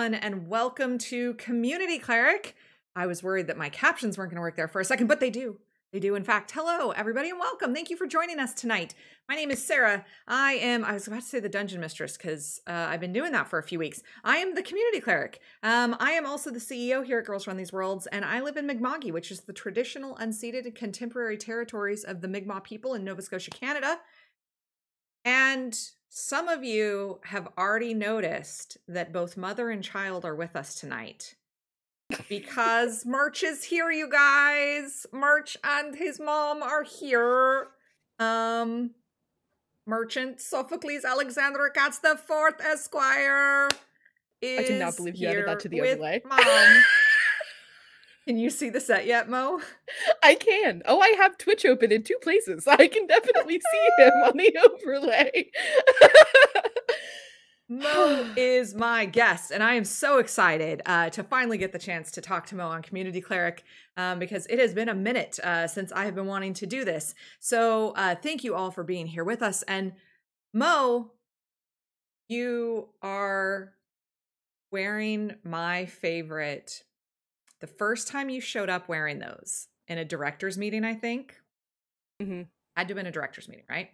everyone, and welcome to Community Cleric. I was worried that my captions weren't going to work there for a second, but they do. They do, in fact. Hello, everybody, and welcome. Thank you for joining us tonight. My name is Sarah. I was about to say the Dungeon Mistress because I've been doing that for a few weeks. I am the Community Cleric. I am also the CEO here at Girls Run These Worlds, and I live in Mi'kma'ki, which is the traditional, unceded, and contemporary territories of the Mi'kmaq people in Nova Scotia, Canada. And some of you have already noticed that both mother and child are with us tonight. Because March is here, you guys. March and his mom are here. Merchant Sophocles MotherOCatz the Fourth Esquire is I cannot believe you added that to the overlay. Mom. Can you see the set yet, Mo? I can. Oh, I have Twitch open in 2 places. I can definitely see him on the overlay. Mo is my guest, and I am so excited to finally get the chance to talk to Mo on Community Cleric because it has been a minute since I have been wanting to do this. So thank you all for being here with us. And Mo, you are wearing my favorite. The first time you showed up wearing those in a director's meeting, I think, had to have been a director's meeting, right?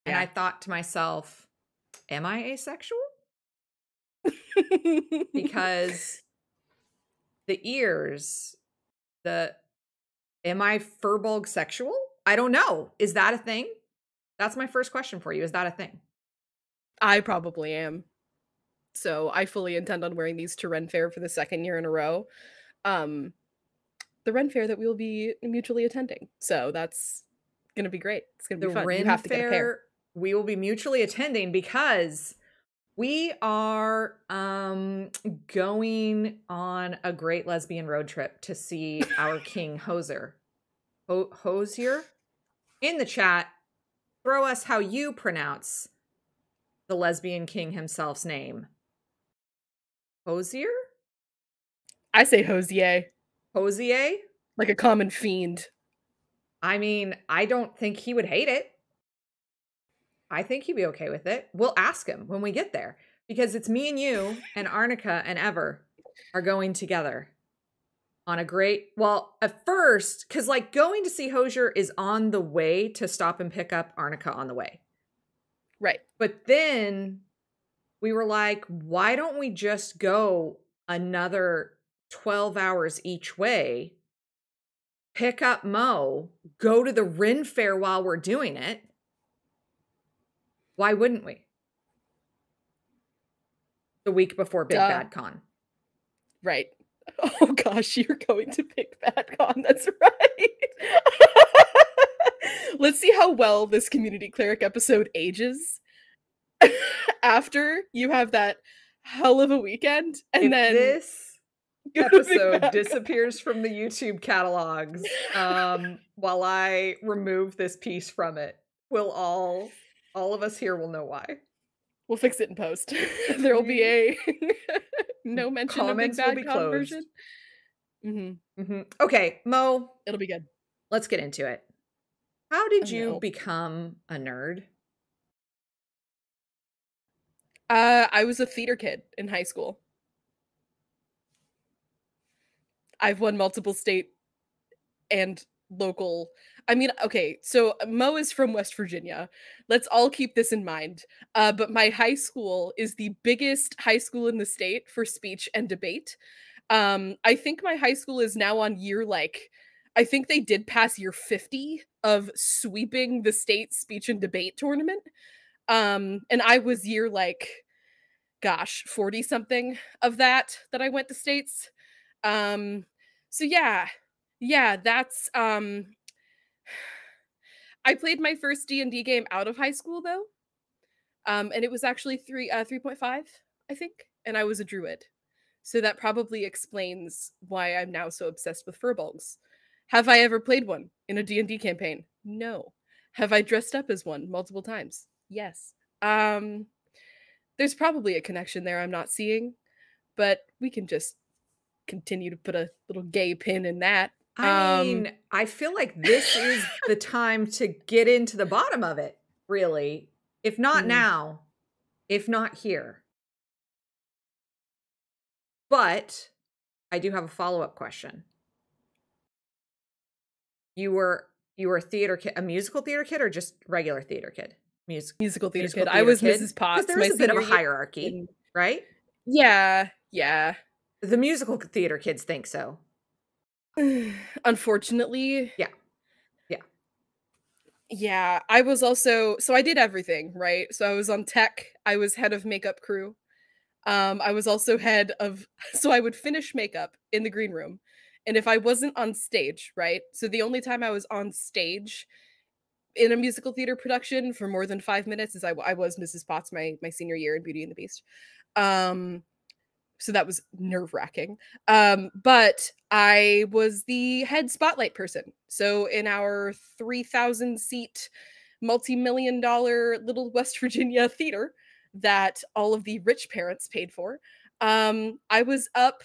And I thought to myself, am I asexual? Because the ears, am I furbulg sexual? I don't know. Is that a thing? That's my first question for you. Is that a thing? I probably am. So I fully intend on wearing these to Ren Fair for the 2nd year in a row. The Ren Fair that we'll be mutually attending. So that's going to be great. It's going to be fun. Ren you have to Fair, get a pair. We will be mutually attending because we are going on a great lesbian road trip to see our king Hozier. Hozier? In the chat, throw us how you pronounce the lesbian king himself's name. Hozier? I say Hosier. Hosier? Like a common fiend. I mean, I don't think he would hate it. I think he'd be okay with it. We'll ask him when we get there. Because it's me and you and Arnica and Ever are going together on a great... Well, at first, because like going to see Hozier is on the way to stop and pick up Arnica on the way. Right. But then we were like, why don't we just go another 12 hours each way, pick up Mo, go to the Ren Fair while we're doing it? Why wouldn't we? The week before Big Bad Con. Right. Oh gosh, you're going to Big Bad Con. That's right. Let's see how well this Community Cleric episode ages after you have that hell of a weekend. And if then this episode disappears from the YouTube catalogs while I remove this piece from it, we'll all of us here will know why. We'll fix it in post. There will be a no mention Comments of Big Bad will be conversion. Okay, Mo. It'll be good. Let's get into it. How did you become a nerd? I was a theater kid in high school. I've won multiple state and local. I mean, okay, so Mo is from West Virginia. Let's all keep this in mind. But my high school is the biggest high school in the state for speech and debate. I think my high school is now on year, I think they did pass year 50 of sweeping the state speech and debate tournament. And I was year, 40 something of that I went to states. So yeah, that's, I played my first D&D game out of high school though. And it was actually 3.5, I think. And I was a druid. So that probably explains why I'm now so obsessed with furbulgs. Have I ever played one in a D&D campaign? No. Have I dressed up as one multiple times? Yes. There's probably a connection there I'm not seeing, but we can just continue to put a little gay pin in that. I mean, I feel like this is the time to get into the bottom of it, really. If not now, if not here. But I do have a follow-up question. You were a theater kid, a musical theater kid, or just regular theater kid? Musical theater Musical kid. I theater was kid? Mrs. Because Potts there my is a bit of a senior year. hierarchy, right? Yeah, yeah. The musical theater kids think so. Unfortunately. Yeah. Yeah. Yeah, I was also so I did everything, right? So I was on tech, I was head of makeup crew. I was also head of so I would finish makeup in the green room. And if I wasn't on stage, right? So the only time I was on stage in a musical theater production for more than 5 minutes is I was Mrs. Potts my senior year in Beauty and the Beast. Um so that was nerve-wracking. But I was the head spotlight person. So in our 3,000 seat multi-million dollar little West Virginia theater that all of the rich parents paid for, I was up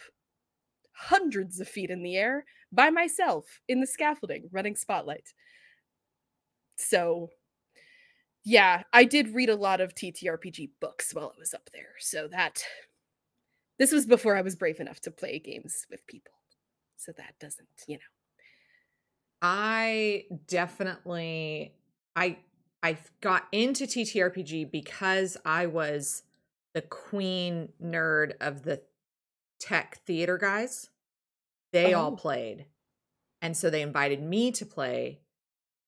hundreds of feet in the air by myself in the scaffolding running spotlight. So yeah, I did read a lot of TTRPG books while I was up there. So this was before I was brave enough to play games with people. So that doesn't, I definitely I got into TTRPG because I was the queen nerd of the tech theater guys. They all Oh, played. And so they invited me to play,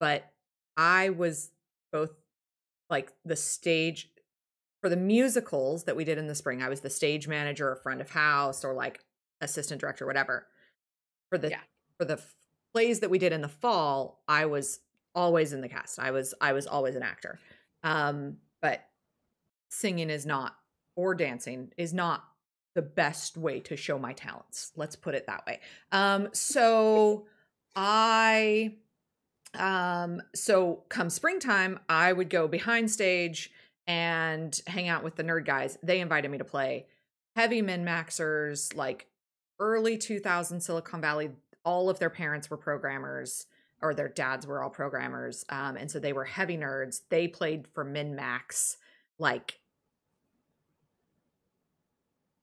but I was both like the stage for the musicals that we did in the spring. I was the stage manager or front of house or like assistant director, whatever. For the yeah. for the plays that we did in the fall, I was always in the cast. I was always an actor. But singing is not, or dancing is not the best way to show my talents. Let's put it that way. So I so come springtime, I would go behind stage and hang out with the nerd guys. They invited me to play heavy min-maxers, like early 2000 Silicon Valley. All of their parents were programmers, or their dads were all programmers. And so they were heavy nerds. They played for min-max, like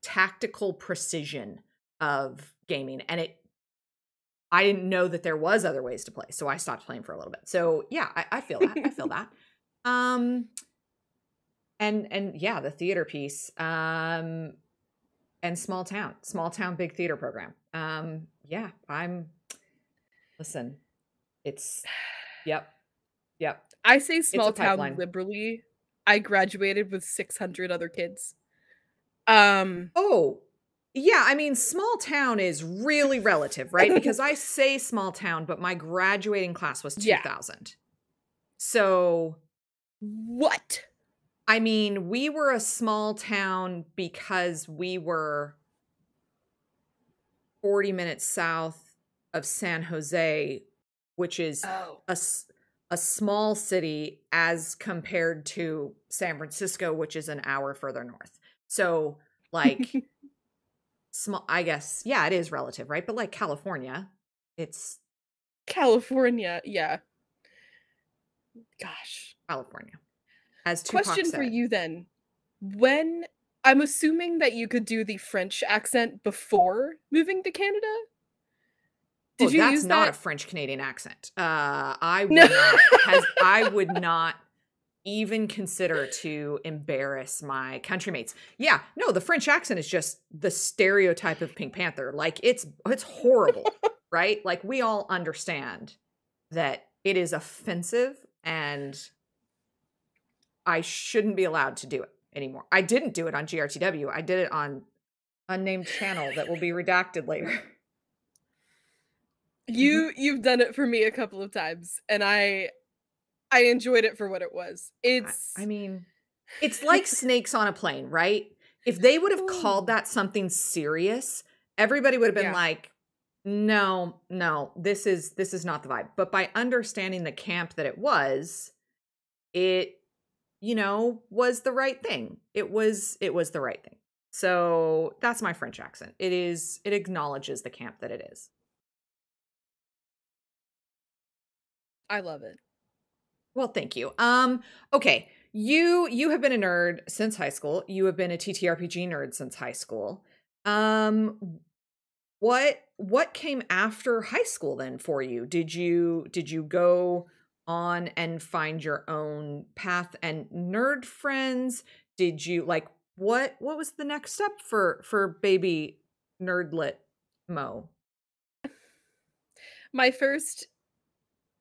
tactical precision of gaming. And I didn't know that there was other ways to play, so I stopped playing for a little bit. So yeah, I feel that. I feel that. And yeah, the theater piece, and small town, big theater program. Yeah, listen, it's, yep. I say It's a small town pipeline. liberally. I graduated with 600 other kids. Oh, yeah. I mean, small town is really relative, right? Because I say small town, but my graduating class was Yeah. 2000. So, What? I mean, we were a small town because we were 40 minutes south of San Jose, which is Oh. a small city as compared to San Francisco, which is an hour further north. So, like, small, I guess, yeah, it is relative, right? But like California, it's California, yeah. Gosh. California. As Tupac Question for said. you then. When I'm assuming that you could do the French accent before moving to Canada? Did you That's use not that? a French Canadian accent. I No. would not even consider to embarrass my countrymates. Yeah, no, the French accent is just the stereotype of Pink Panther. Like it's horrible, right? Like we all understand that it is offensive and I shouldn't be allowed to do it anymore. I didn't do it on GRTW. I did it on unnamed channel that will be redacted later. You've done it for me a couple of times, and I enjoyed it for what it was. I mean, it's like snakes on a plane, right? If they would have called Ooh. that something serious, everybody would have been Yeah. like, no, this is not the vibe. But by understanding the camp that it was was the right thing. It was the right thing. So that's my French accent. It acknowledges the camp that it is. I love it. Well, thank you. Okay. You have been a nerd since high school. You have been a TTRPG nerd since high school. Um, what came after high school then for you? Did you go on and find your own path and nerd friends? Did you like what was the next step for baby nerdlet Mo? My first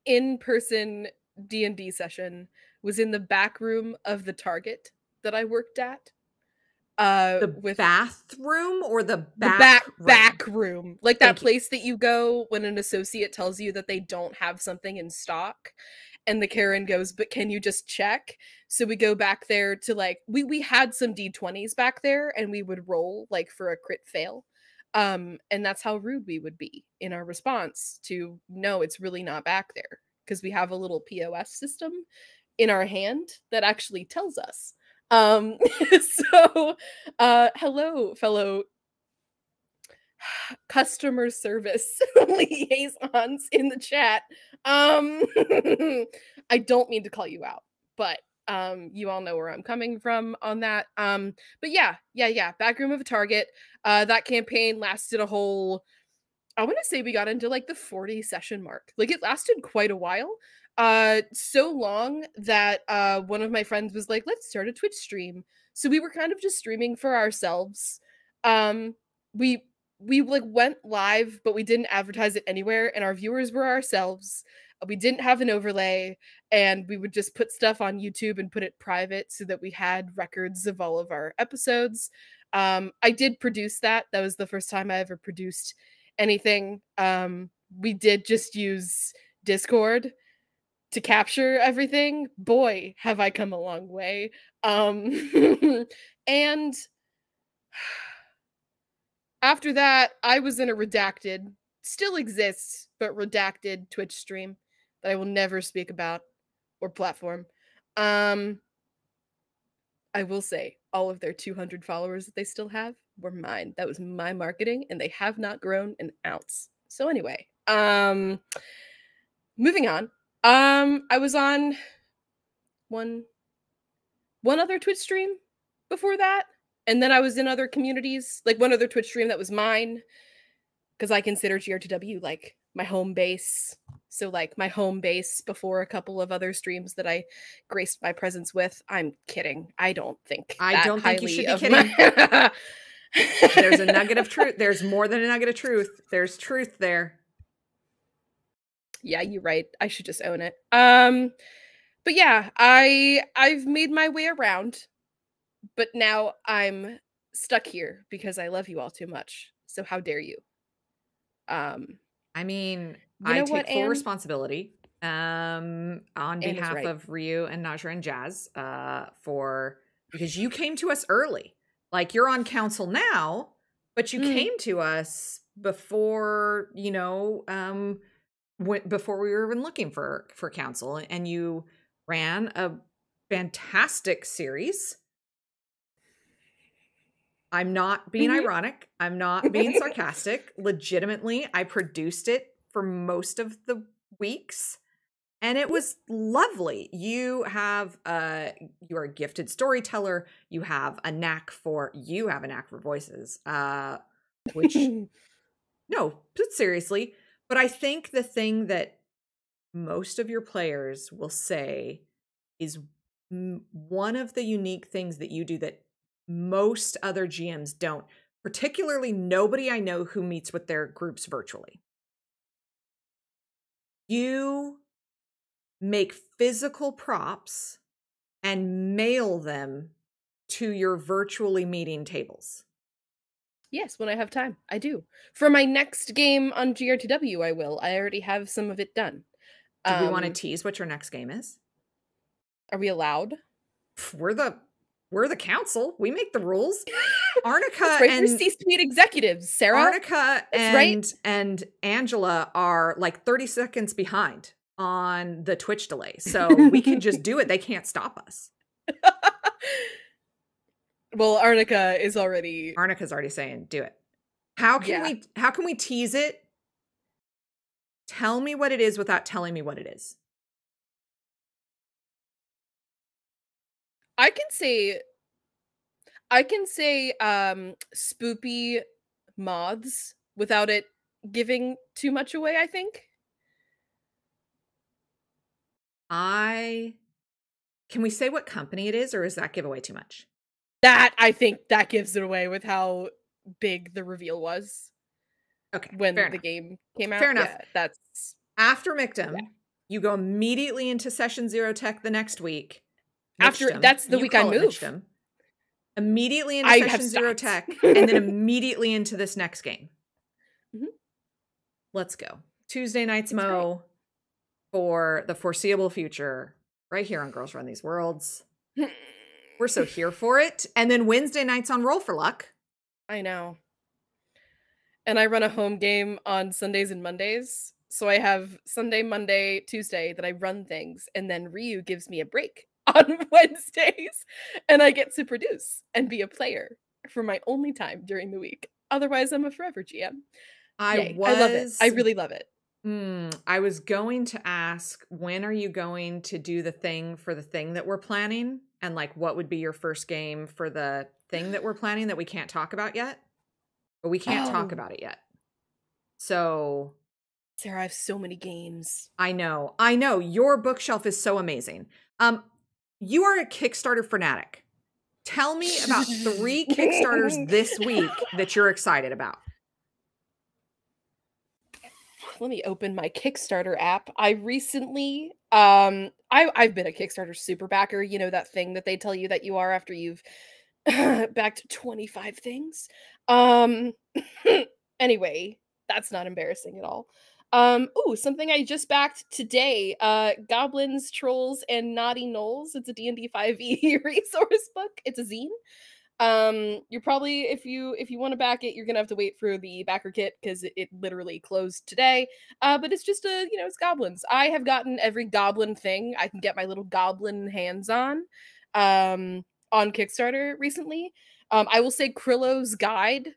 in-person D&D session was in the back room of the Target that I worked at. The With bathroom or the the back room? back room, like that Thank you. place that you go when an associate tells you that they don't have something in stock, and the Karen goes, "But can you just check?" So we go back there to like we had some D20s back there, and we would roll like for a crit fail. And that's how rude we would be in our response to no, it's really not back there because we have a little POS system in our hand that actually tells us. Um, so hello, fellow customer service liaisons in the chat. I don't mean to call you out, but you all know where I'm coming from on that. But yeah, back room of a Target. That campaign lasted a whole, I want to say we got into like the 40 session mark. Like it lasted quite a while. So long that one of my friends was like, let's start a Twitch stream. So we were kind of just streaming for ourselves. Um, we we like went live, but we didn't advertise it anywhere, and our viewers were ourselves. We didn't have an overlay, and we would just put stuff on YouTube and put it private so that we had records of all of our episodes. I did produce that. That was the first time I ever produced anything. We did just use Discord to capture everything. Boy, have I come a long way. And after that, I was in a redacted, still exists, but redacted Twitch stream that I will never speak about or platform. I will say all of their 200 followers that they still have were mine. That was my marketing, and they have not grown an ounce. So anyway, moving on. I was on one other Twitch stream before that, and then I was in other communities, like one other Twitch stream that was mine, because I consider GRTW like my home base. So like my home base before a couple of other streams that I graced my presence with. I'm kidding. I don't think I that don't think you should highly be of kidding. my There's a nugget of truth. There's more than a nugget of truth. There's truth there. Yeah, you're right. I should just own it. But yeah, I've made my way around, but now I'm stuck here because I love you all too much. So how dare you? I mean, You I know take what, full Anne? responsibility on Anne is behalf right. of Ryu and Najra and Jazz for because you came to us early. Like you're on council now, but you came to us before, before we were even looking for council, and you ran a fantastic series. I'm not being ironic. I'm not being sarcastic. Legitimately, I produced it for most of the weeks, and it was lovely. You you're a gifted storyteller. You have a knack for voices. Which no, but seriously. But I think the thing that most of your players will say is one of the unique things that you do that most other GMs don't, particularly nobody I know who meets with their groups virtually. You make physical props and mail them to your virtually meeting tables. Yes, when I have time, I do. For my next game on GRTW, I will. I already have some of it done. Do we want to tease what your next game is? Are we allowed? We're the council. We make the rules. Arnica right, and we're C-suite executives, Sarah. Arnica and Angela are like 30 seconds behind on the Twitch delay. So we can just do it. They can't stop us. Well, Arnica's already saying, do it. How can we tease it? Tell me what it is without telling me what it is. I can say spoopy mods without it giving too much away, I think. Can we say what company it is, or is that give away too much? I think that gives it away with how big the reveal was. Okay, when fair the enough. game came out. Fair enough. Yeah, that's After Mictum, yeah. you go immediately into Session Zero Tech the next week. After Mitchtum. that's the You week I call it move. Mitchtum. Immediately into I have Session Zero stopped. Tech, and then immediately into this next game. Mhm. Let's go. Tuesday nights It's great. Mo for the foreseeable future, right here on Girls Run These Worlds. We're so here for it. And then Wednesday nights on Roll for Luck. I know. And I run a home game on Sundays and Mondays. So I have Sunday, Monday, Tuesday that I run things, and then Ryu gives me a break on Wednesdays, and I get to produce and be a player for my only time during the week. Otherwise, I'm a forever GM. Yay. I love it. I really love it. I was going to ask, when are you going to do the thing for the thing that we're planning? And like, what would be your first game for the thing that we're planning that we can't talk about yet? But we can't talk about it yet. So Sarah, I have so many games. I know. Your bookshelf is so amazing. You are a Kickstarter fanatic. Tell me about 3 Kickstarters this week that you're excited about. Let me open my Kickstarter app. I recently, I've been a Kickstarter super backer. You know, that thing that they tell you that you are after you've backed 25 things. Anyway, that's not embarrassing at all. Ooh, something I just backed today. Goblins, Trolls, and Naughty Gnolls. It's a D&D 5e resource book. It's a zine. You're probably, if you want to back it, you're gonna have to wait for the backer kit because it literally closed today. But it's just it's goblins. I have gotten every goblin thing I can get my little goblin hands on Kickstarter recently. I will say Krillo's guide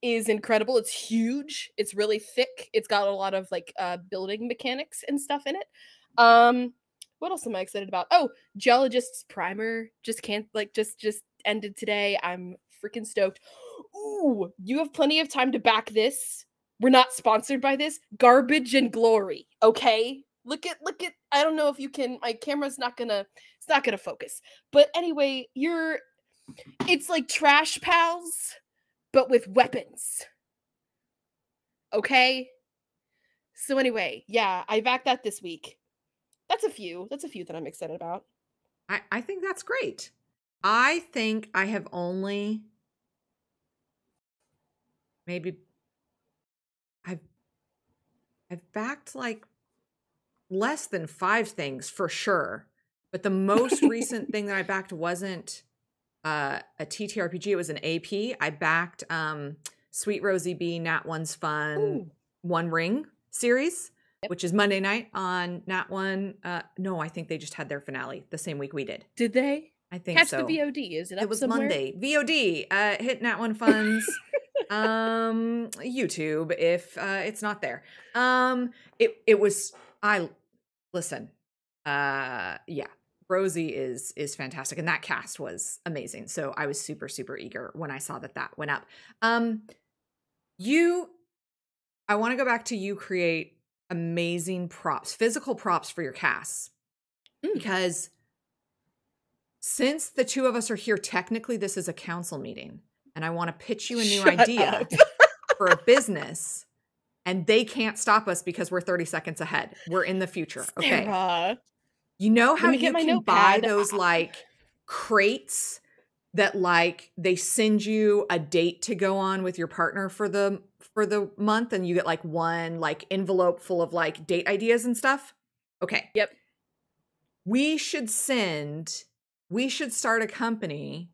is incredible. It's huge. It's really thick. It's got a lot of like building mechanics and stuff in it. What else am I excited about? Oh, Geologist's Primer just ended today. I'm freaking stoked. Ooh, you have plenty of time to back this. We're not sponsored by this. Garbage and Glory. Okay? Look at I don't know if you can, my camera's not gonna focus. But anyway, it's like Trash Pals, but with weapons. Okay? So anyway, yeah, I backed that this week. That's a few that I'm excited about. I think that's great. I think I have only I've backed like less than 5 things for sure. But the most recent thing that I backed wasn't a TTRPG, it was an AP. I backed Sweet Rosie B, Nat One's Fun, Ooh. One Ring series, which is Monday night on Nat One. No, I think they just had their finale the same week we did. Did they? I think Catch so. the VOD. Is it up It was somewhere? Monday. VOD. Hit Nat One Fun's YouTube if it's not there. It was listen. Yeah. Rosie is fantastic, and that cast was amazing. So I was super, super eager when I saw that went up. I want to go back to you create amazing props, physical props for your casts, because since the 2 of us are here, technically this is a council meeting, and I want to pitch you a new idea for a business, and they can't stop us because we're 30 seconds ahead. We're in the future. Okay. Sarah. You know how you can notepad. buy those like crates that like they send you a date to go on with your partner for the month, and you get like one like envelope full of like date ideas and stuff? Okay. Yep. We should start a company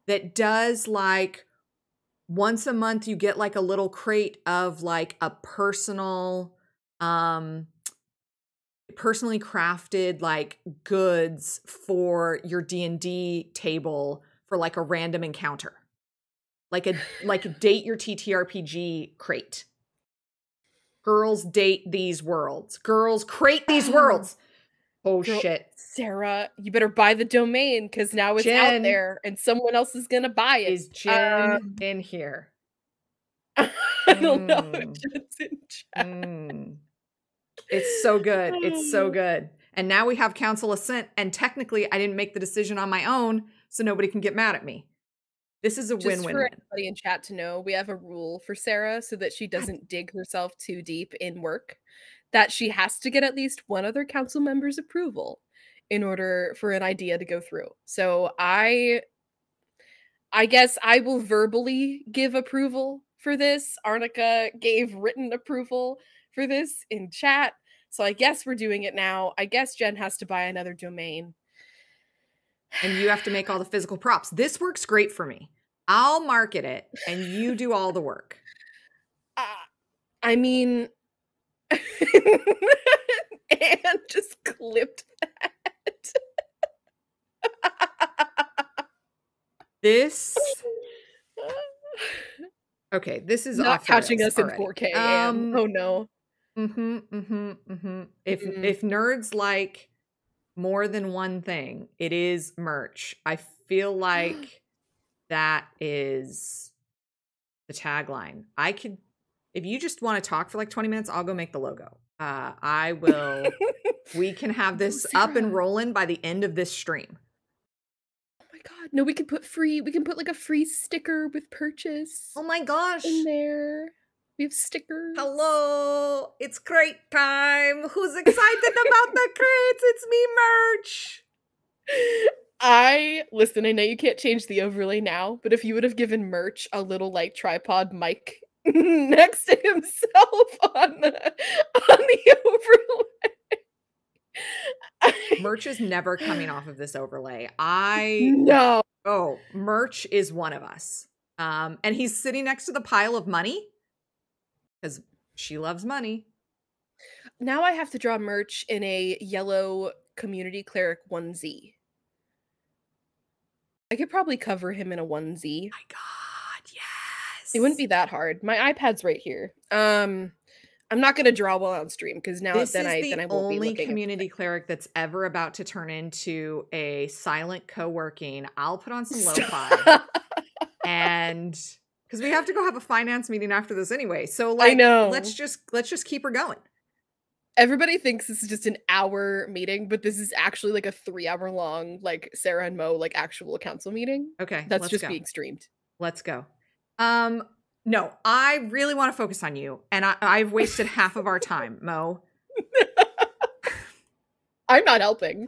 that does like once a month you get like a little crate of like a personally crafted like goods for your D&D table for like a random encounter. Like a date your TTRPG crate. Girls date these worlds. Girls crate these worlds. Oh, shit. Sarah, you better buy the domain because now it's out there and someone else is going to buy it. Is Jen in here? I don't know if Jen's in chat. It's so good. It's so good. And now we have council assent, and technically I didn't make the decision on my own, so nobody can get mad at me. This is a Just for win-win-win. everybody in chat to know, we have a rule for Sarah so that she doesn't dig herself too deep in work, that she has to get at least one other council member's approval in order for an idea to go through. So I guess I will verbally give approval for this. Arnica gave written approval for this in chat. So I guess we're doing it now. I guess Jen has to buy another domain. And you have to make all the physical props. This works great for me. I'll market it and you do all the work. I mean, and just clipped that. This. Okay, this is not off catching us in already. 4K. Oh no. If nerds like more than one thing, it is merch. I feel like that is the tagline. I could, if you just want to talk for like 20 minutes, I'll go make the logo. I will. We can have this up and rolling by the end of this stream. Oh my god. No, we can put like a free sticker with purchase. Oh my gosh. In there. We have stickers. Hello. It's crate time. Who's excited about the crates? It's me, merch. Listen, I know you can't change the overlay now, but if you would have given merch a little like tripod mic next to himself on the overlay. Merch is never coming off of this overlay. No. Oh, merch is one of us. And he's sitting next to the pile of money because she loves money. Now I have to draw merch in a yellow community cleric onesie. I could probably cover him in a onesie. Oh my god, yes. It wouldn't be that hard. My iPad's right here. I'm not gonna draw while on stream because now this then is I the won't be only looking community cleric that's ever about to turn into a silent co-working. I'll put on some lo-fi, and because we have to go have a finance meeting after this anyway. So like, I know. let's just keep her going. Everybody thinks this is just an hour meeting, but this is actually like a 3-hour long, like Sarah and Mo, like actual council meeting. Okay. That's just being streamed. Let's go. No, I really want to focus on you. And I've wasted half of our time, Mo. I'm not helping.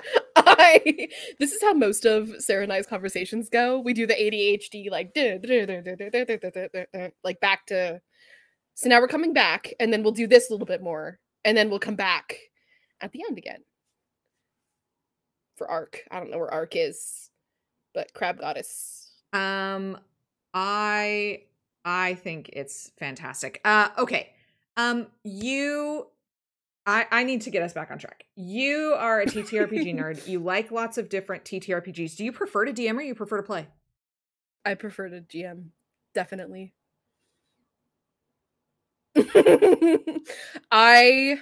This is how most of Sarah and I's conversations go. We do the ADHD, like back to, so now we're coming back, and then we'll do this a little bit more. And then we'll come back at the end again. For Arc. I don't know where Arc is, but Crab Goddess. I think it's fantastic. Okay. I need to get us back on track. You are a TTRPG nerd. You like lots of different TTRPGs. Do you prefer to DM or you prefer to play? I prefer to GM. Definitely. I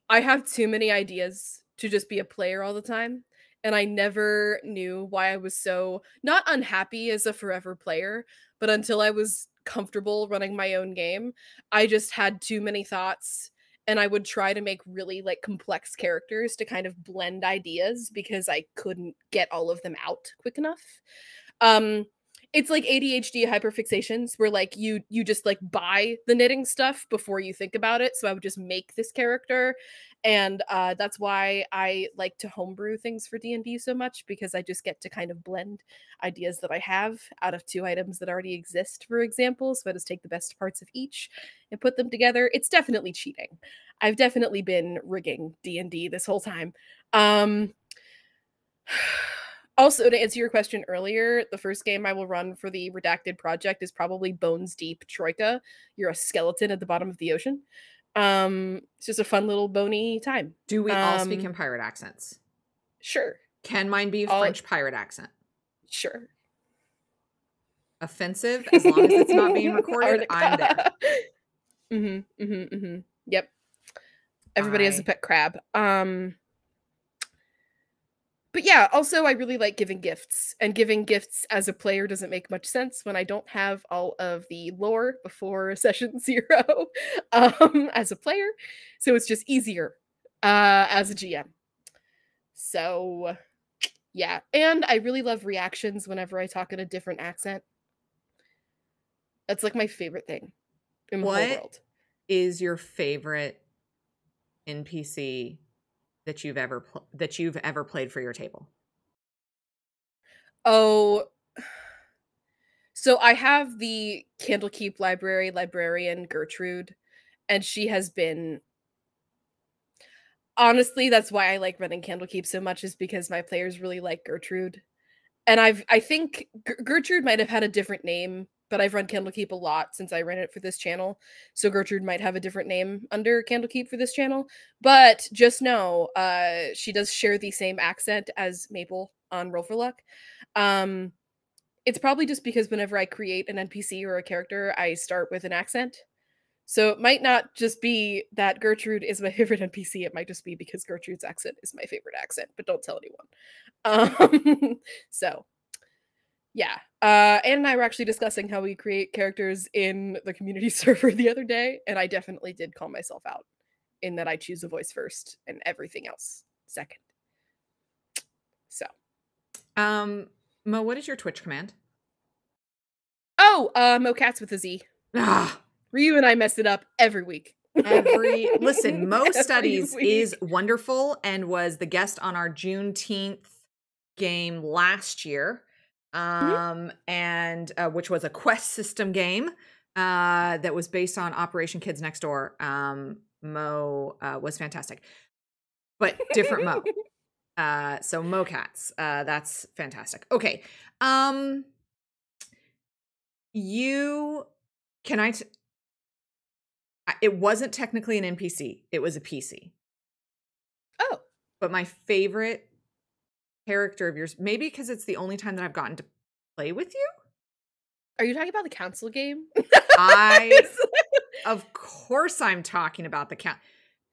have too many ideas to just be a player all the time, and I never knew why I was so not unhappy as a forever player, but until I was comfortable running my own game, I just had too many thoughts, and I would try to make really like complex characters to kind of blend ideas because I couldn't get all of them out quick enough. It's like ADHD hyperfixations where like you just like buy the knitting stuff before you think about it. So I would just make this character, and that's why I like to homebrew things for D&D so much, because I just get to kind of blend ideas that I have out of 2 items that already exist, for example. So I just take the best parts of each and put them together. It's definitely cheating. I've definitely been rigging D&D this whole time. Also, to answer your question earlier, the first game I will run for the Redacted project is probably Bones Deep Troika. You're a skeleton at the bottom of the ocean. It's just a fun little bony time. Do we all speak in pirate accents? Sure. Can mine be a French pirate accent? Sure. Offensive, as long as it's not being recorded, I'm there. Yep. Everybody has a pet crab. But yeah, also I really like giving gifts, and giving gifts as a player doesn't make much sense when I don't have all of the lore before session 0 as a player. So it's just easier as a GM. So yeah, and I really love reactions whenever I talk in a different accent. That's like my favorite thing in the whole world. What is your favorite NPC that you've ever played for your table? Oh, so I have the Candlekeep librarian Gertrude, and she has been, honestly, that's why I like running Candlekeep so much, is because my players really like Gertrude. And I think Gertrude might have had a different name, but I've run Candlekeep a lot since I ran it for this channel. So Gertrude might have a different name under Candlekeep for this channel. But just know, she does share the same accent as Maple on Roll for Luck. It's probably just because whenever I create an NPC or a character, I start with an accent. So it might not just be that Gertrude is my favorite NPC. It might just be because Gertrude's accent is my favorite accent, but don't tell anyone. So yeah. Anne and I were actually discussing how we create characters in the community server the other day, and I definitely did call myself out in that I choose a voice first and everything else second. So Mo, what is your Twitch command? Oh, MotherOCatz with a Z. Ah, Ryu and I mess it up every week. Listen, Mo Every Studies week. is wonderful and was the guest on our Juneteenth game last year, and which was a quest system game that was based on Operation Kids Next Door. Mo was fantastic, but different Mo. So MotherOCatz, that's fantastic. Okay, it wasn't technically an NPC. It was a PC. Oh. But my favorite character of yours, maybe because it's the only time that I've gotten to play with you. Are you talking about the council game? Of course I'm talking about the count.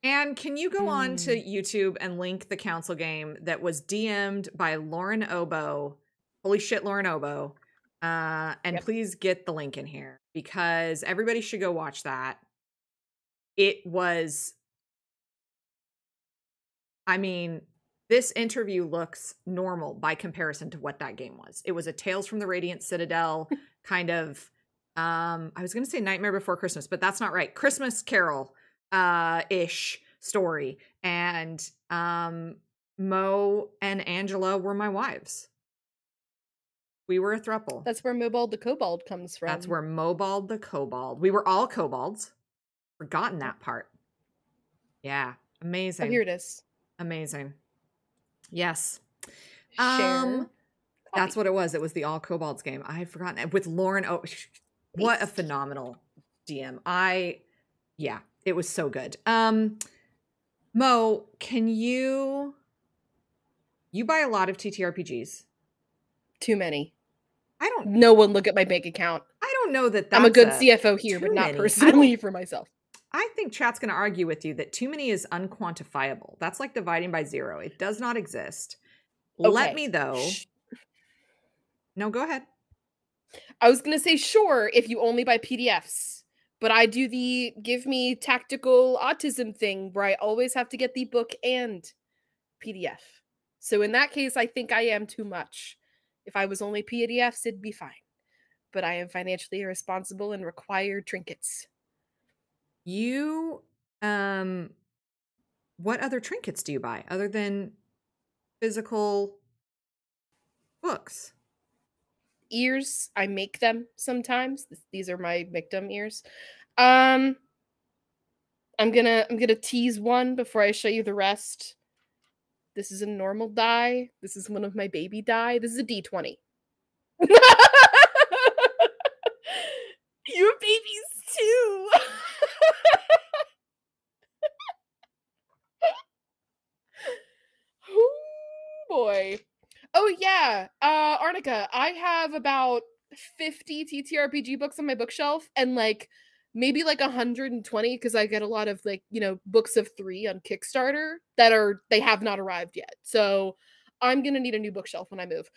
And can you go on to YouTube and link the council game that was DM'd by Lauren Oboe? Holy shit, Lauren Oboe. And please get the link in here because everybody should go watch that. It was, I mean, this interview looks normal by comparison to what that game was. It was a Tales from the Radiant Citadel kind of, I was going to say Nightmare Before Christmas, but that's not right. Christmas Carol ish story. And Mo and Angela were my wives. We were a throuple. That's where Mobald the Kobold comes from. That's where Mobald the Kobold. We were all kobolds. Forgotten that part. Yeah. Amazing. Oh, here it is. Amazing. Yes. Share. That's what it was. It was the all kobolds game. I had forgotten it with Lauren. Oh, what a phenomenal DM. Yeah, it was so good. Mo, can you buy a lot of TTRPGs? Too many. I don't. No one look at my bank account. I don't know that I'm a good CFO here, but not personally for myself. I think chat's going to argue with you that too many is unquantifiable. That's like dividing by 0. It does not exist. Okay. Let me though. No, go ahead. I was going to say, sure, if you only buy PDFs, but I do the give me tactical autism thing where I always have to get the book and PDF. So in that case, I think I am too much. If I was only PDFs, it'd be fine. But I am financially irresponsible and require trinkets. You, what other trinkets do you buy other than physical books? Ears, I make them sometimes. These are my victim ears. I'm gonna tease one before I show you the rest. This is a normal die. This is one of my baby die. This is a D20. You have babies too. Oh boy. Oh yeah. Arnica, I have about 50 TTRPG books on my bookshelf and like maybe like 120 because I get a lot of like, books of 3 on Kickstarter that they have not arrived yet. So I'm gonna need a new bookshelf when I move.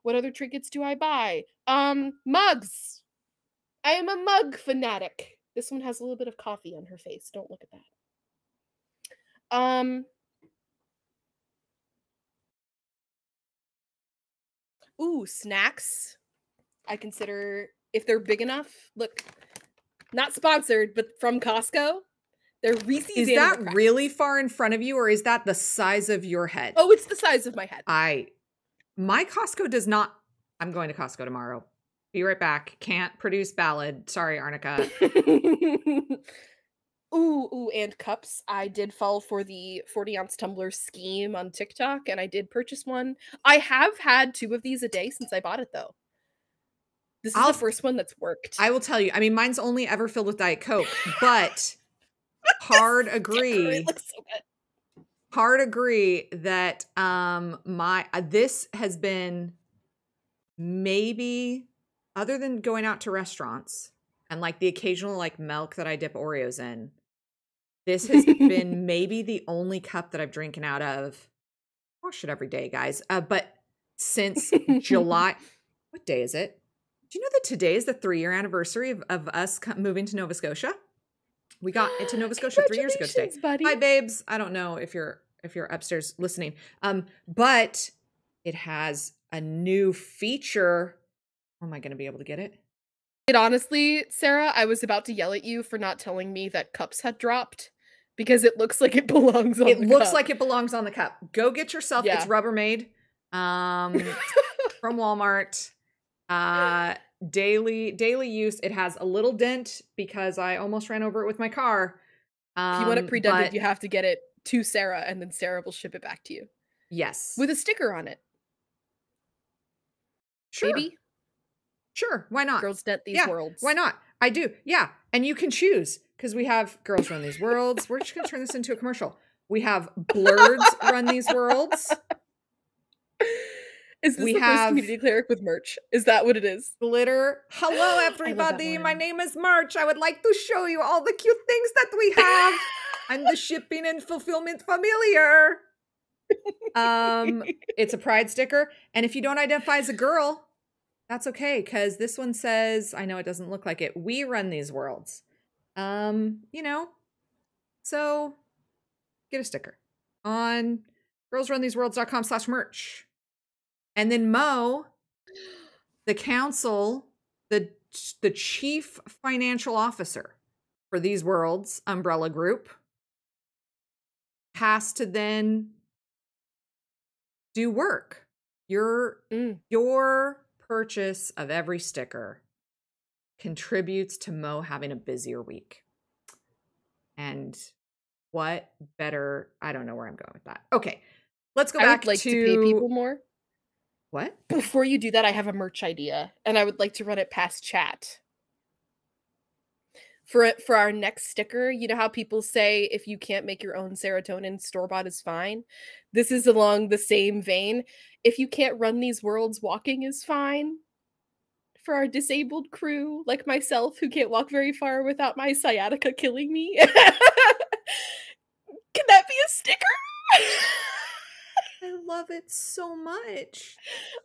What other trinkets do I buy? Mugs. I am a mug fanatic. This one has a little bit of coffee on her face. Don't look at that. Ooh, snacks. I consider if they're big enough. Look, not sponsored, but from Costco. They're Reese's. Is that really far in front of you, or is that the size of your head? Oh, it's the size of my head. My Costco does not. I'm going to Costco tomorrow. Be right back. Can't produce ballad. Sorry, Arnica. Ooh, and cups. I did fall for the 40-ounce tumbler scheme on TikTok, and I did purchase one. I have had 2 of these a day since I bought it, though. This is the first one that's worked. I will tell you. I mean, mine's only ever filled with Diet Coke, but hard agree. It looks so good. Hard agree that this has been maybe, other than going out to restaurants and like the occasional like milk that I dip Oreos in, this has been maybe the only cup that I've drinking out of. Wash it every day, guys. But since July, what day is it? Do you know that today is the 3-year anniversary of us moving to Nova Scotia? We got into Nova Scotia 3 years ago today. Buddy. Hi, babes. I don't know if you're upstairs listening. But it has a new feature. How am I going to be able to get it? It honestly, Sarah, I was about to yell at you for not telling me that cups had dropped because it looks like it belongs on the cup. It looks like it belongs on the cup. Go get yourself. Yeah. It's Rubbermaid from Walmart. Daily use. It has a little dent because I almost ran over it with my car. If you want it pre-dented, you have to get it to Sarah, and then Sarah will ship it back to you. Yes. With a sticker on it. Sure. Maybe? Sure. Why not? Girls Dent These Worlds. Why not? I do. Yeah. And you can choose because we have Girls Run These Worlds. We're just going to turn this into a commercial. We have Blurds Run These Worlds. Is this the first community cleric with merch? Is that what it is? Glitter. Hello, everybody. My name is March. I would like to show you all the cute things that we have. I'm the shipping and fulfillment familiar. It's a pride sticker. And if you don't identify as a girl, that's okay. Because this one says, I know it doesn't look like it. We run these worlds. So get a sticker on girlsruntheseworlds.com/merch. And then Mo, the council, the chief financial officer for These Worlds umbrella group, has to then do work. Your purchase of every sticker contributes to Mo having a busier week. And what better? I don't know where I'm going with that. Okay, let's go back I would like to pay people more. What? Before you do that, I have a merch idea, and I would like to run it past chat. For our next sticker, you know how people say if you can't make your own serotonin, store-bought is fine? This is along the same vein. If you can't run these worlds, walking is fine. For our disabled crew, like myself, who can't walk very far without my sciatica killing me. Can that be a sticker? I love it so much.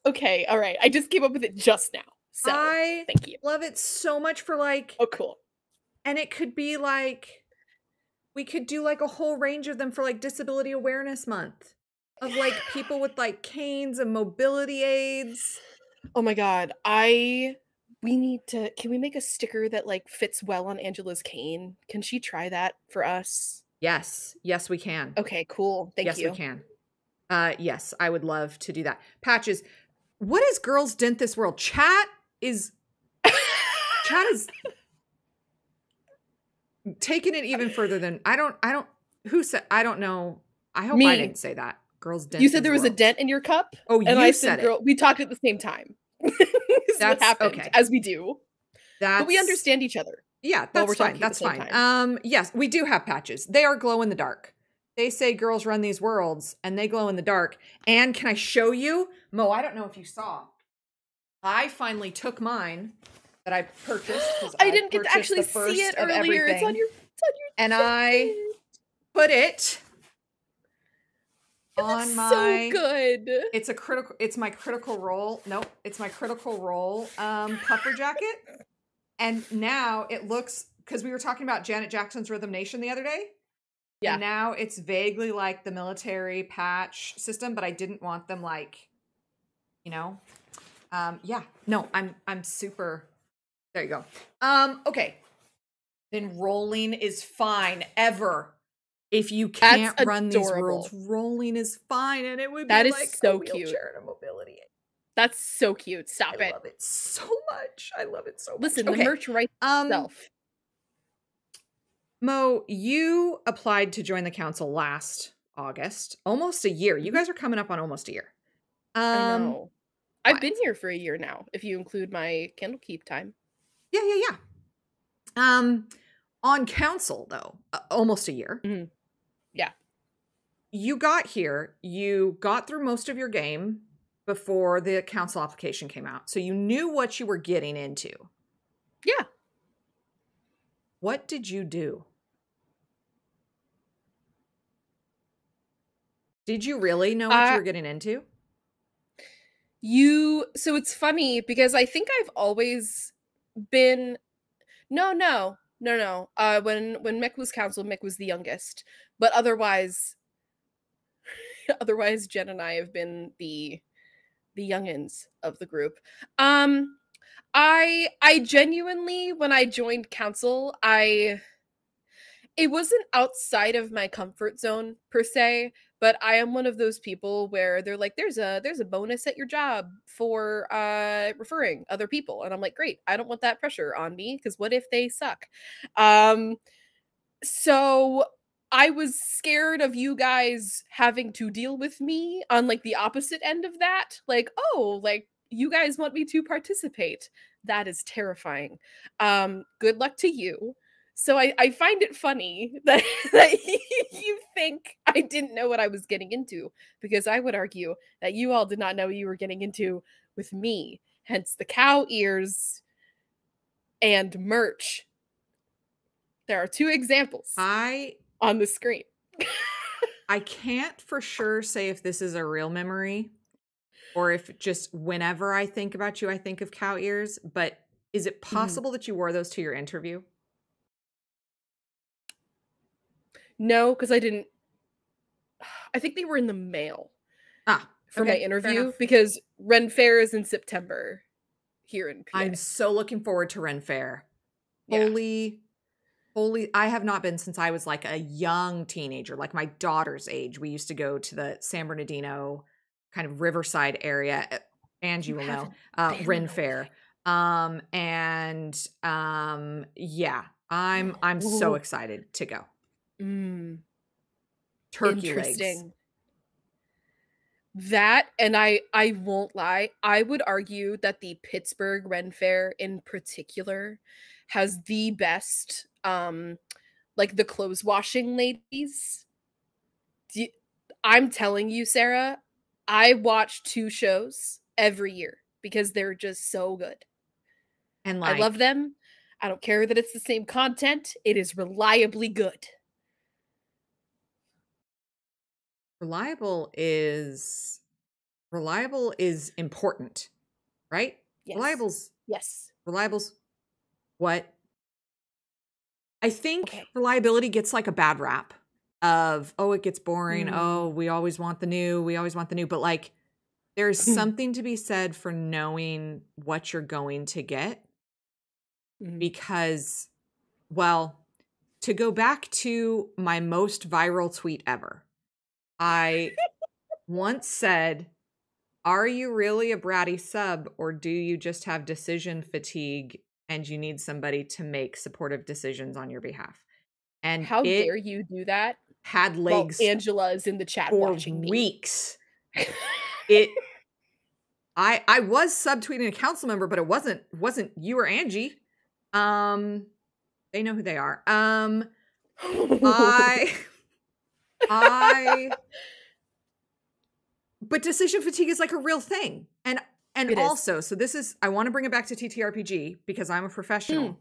Okay, all right. I just came up with it just now. So, thank you. Love it so much for like... Oh, cool. And it could be like... We could do like a whole range of them for like Disability Awareness Month. Of like people with like canes and mobility aids. Oh my god. We need to... Can we make a sticker that like fits well on Angela's cane? Can she try that for us? Yes. Yes, we can. Okay, cool. Thank you. Yes, we can. Yes, I would love to do that. Patches, what is Girls Dent This World? Chat is taking it even further than I don't know. I hope I didn't say that. Girls Dent. You said there was a dent in your cup? Oh, and I said girl. We talked at the same time. That's what happened, okay. As we do. But we understand each other. Yeah, that's fine. That's fine. Yes, we do have patches. They are glow in the dark. They say Girls Run These Worlds, and they glow in the dark. And can I show you? Mo, I don't know if you saw. I finally took mine that I purchased. I didn't get to actually see it earlier. It's on your and I put it on That's my so good. it's my critical role. Nope, it's my critical role puffer jacket. And now it looks, because we were talking about Janet Jackson's Rhythm Nation the other day. Yeah. And now it's vaguely like the military patch system, but I didn't want them like, you know. Yeah. No, I'm super. There you go. Okay. Then rolling is fine ever. If you can't That's run adorable. these worlds, rolling is fine, and it would That be is like so a wheelchair cute. and a mobility aid. That's so cute. Stop I it. love it so much. I love it so much. Listen, Okay. the merch writes itself. Mo, you applied to join the council last August, almost a year. You guys are coming up on almost a year. I know. I've what? been here for a year now, if you include my Candlekeep time. Yeah. On council though, almost a year. Mm-hmm. Yeah. You got here, you got through most of your game before the council application came out. So you knew what you were getting into. Yeah. What did you do? Did you really know what you were getting into? So it's funny because I think I've always been No. When Mick was council, Mick was the youngest. But otherwise Jen and I have been the youngins of the group. I genuinely, when I joined council, it wasn't outside of my comfort zone per se, but I am one of those people where they're like, there's a bonus at your job for referring other people, and I'm like, great, I don't want that pressure on me because what if they suck? So I was scared of you guys having to deal with me on like the opposite end of that, like, oh, like you guys want me to participate. That is terrifying. Good luck to you. So I find it funny that, that you think I didn't know what I was getting into, because I would argue that you all did not know what you were getting into with me. Hence the cow ears and merch. There are two examples on the screen. I can't for sure say if this is a real memory or if just whenever I think about you, I think of cow ears, but is it possible that you wore those to your interview? No, because I didn't. I think they were in the mail for my interview, because Ren Fair is in September here in PA. I'm so looking forward to Ren Fair. Yeah. Holy, I have not been since I was like a young teenager, like my daughter's age. We used to go to the San Bernardino kind of Riverside area. Angie will know, Ren Fair. Yeah, I'm so excited to go. Turkey legs. That, and I won't lie, I would argue that the Pittsburgh Ren Fair in particular has the best like the clothes washing ladies. I'm telling you, Sarah, I watch 2 shows every year because they're just so good. And I love them. I don't care that it's the same content. It is reliably good. Reliable is important, right? Yes. Reliable's what? I think reliability gets like a bad rap of, oh, it gets boring. Oh, we always want the new. But like, there's something to be said for knowing what you're going to get. Because, well, to go back to my most viral tweet ever, I once said, are you really a bratty sub, or do you just have decision fatigue and you need somebody to make supportive decisions on your behaf? And how dare you do that? Had legs. Well, Angela is in the chat for watching weeks. I was subtweeting a council member, but it wasn't you or Angie. They know who they are. But decision fatigue is like a real thing. And also, so this is, I want to bring it back to TTRPG because I'm a professional.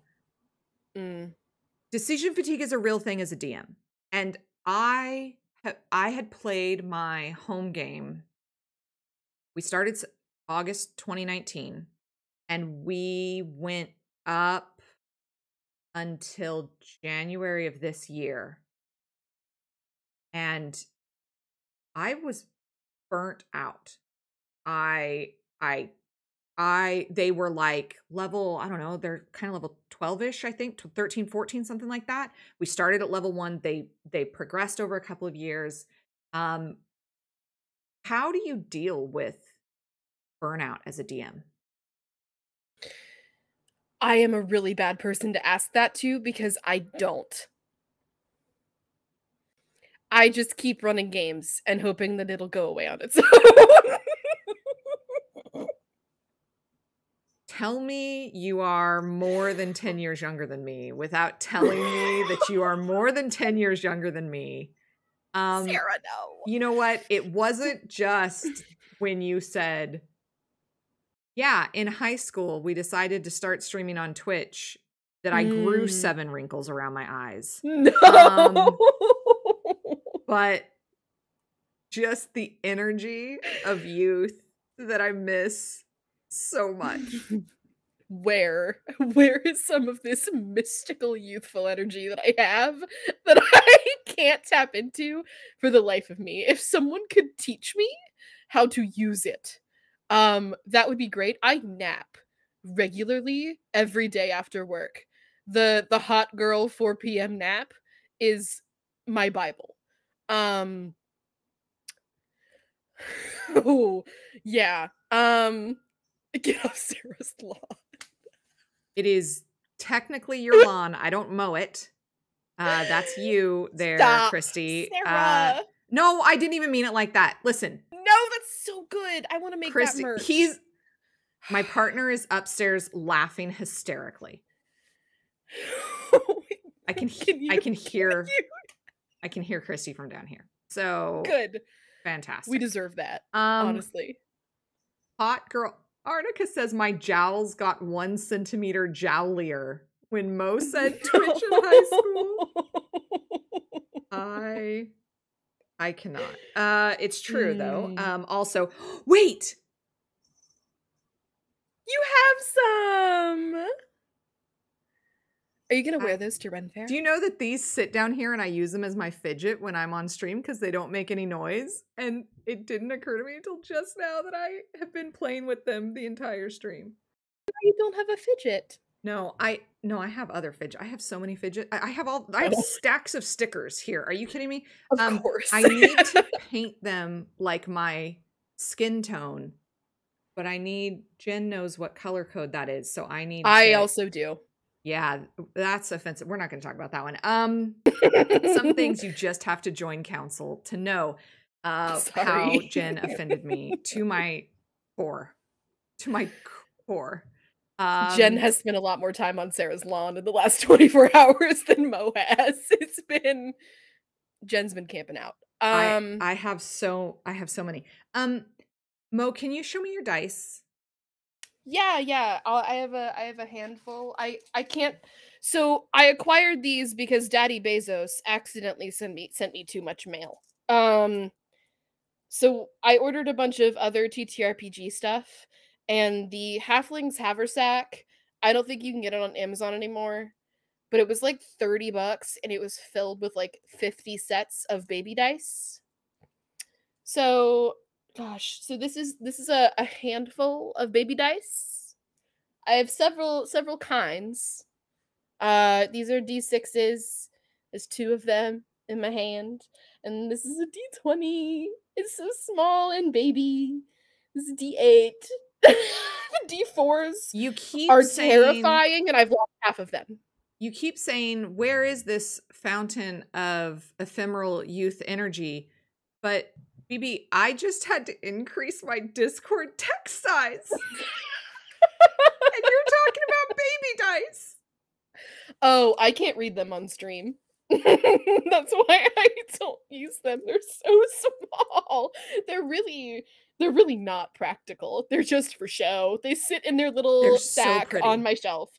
Decision fatigue is a real thing as a DM. And I I had played my home game. We started August 2019, and we went up until January of this year. And I was burnt out. I they were like level, I don't know, they're kind of level 12-ish, I think, 13, 14, something like that. We started at level 1. They progressed over a couple of years. How do you deal with burnout as a DM? I am a really bad person to ask that to because I don't. I just keep running games and hoping that it'll go away on its own. Tell me you are more than 10 years younger than me without telling me that you are more than 10 years younger than me. Sarah, no. You know what? It wasn't just when you said, yeah, in high school, we decided to start streaming on Twitch that I grew 7 wrinkles around my eyes. No. But just the energy of youth that I miss so much. Where is some of this mystical youthful energy that I have that I can't tap into for the life of me? If someone could teach me how to use it, that would be great. I nap regularly every day after work. The hot girl 4 p.m. nap is my Bible. Oh, yeah. Get off Sarah's lawn. It is technically your lawn. I don't mow it. That's you there, Stop, Christy. Sarah. No, I didn't even mean it like that. Listen. No, that's so good. I want to make Christy, that merch. My partner is upstairs laughing hysterically. I can hear Christy from down here. So good. Fantastic. We deserve that. Honestly. Hot girl. Arnica says my jowls got 1 centimeter jowlier when Mo said Twitch in high school. I cannot. It's true though. Also, wait. You have some. Are you gonna wear those to Ren Fair? Do you know that these sit down here and I use them as my fidget when I'm on stream because they don't make any noise? And it didn't occur to me until just now that I have been playing with them the entire stream. You don't have a fidget. No, I have other fidget. I have so many fidget. I have stacks of stickers here. Are you kidding me? Of course. I need to paint them like my skin tone, but Jen knows what color code that is, so I also do. Yeah, that's offensive. We're not going to talk about that one. Some things you just have to join council to know how Jen offended me to my core. Jen has spent a lot more time on Sarah's lawn in the last 24 hours than Mo has. Jen's been camping out. I have so many. Mo, can you show me your dice? Yeah. I have a handful. I can't. So I acquired these because Daddy Bezos accidentally sent me too much mail. So I ordered a bunch of other TTRPG stuff, and the Halflings Haversack, I don't think you can get it on Amazon anymore, but it was like $30 and it was filled with like 50 sets of baby dice. So gosh, so this is a handful of baby dice. I have several kinds. These are D6s. There's 2 of them in my hand, and this is a D20. It's so small and baby. This is D8. The D4s are terrifying, and I've lost half of them. You keep saying, "Where is this fountain of ephemeral youth energy?" But BB, I just had to increase my Discord text size. And you're talking about baby dice. Oh, I can't read them on stream. That's why I don't use them. They're so small. They're really not practical. They're just for show. They sit in their little stack on my shelf.